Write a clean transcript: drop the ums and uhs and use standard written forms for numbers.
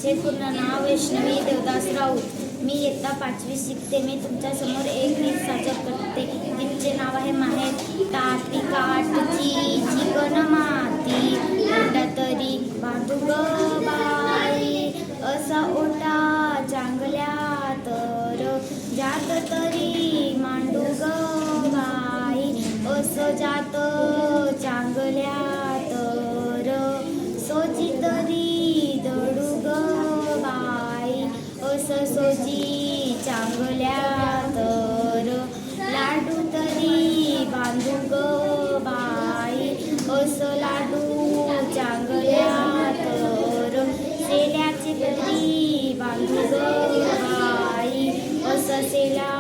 माझे पूर्ण नाव वैष्णवी देवदास राऊत. मी इयत्ता 5वी शिकते. मी तुमच्यासमोर एक गीत सादर करते. गीतचे नाव आहे माहेर. ताटी काठची चिकन माती ओढा तरी बांधू ग बाई, असा ओटा चांगल्या तर जात तरी मांडू ग बाई, असं जात चांगल्या तर सोजी तरी दडू ग बाई, असं सोजी चांगल्या तर लाडू तरी बांधू ग बाई, असं लाडू चांगल्या तर सेल्याची तरी बांधू ग बाई, असं सेला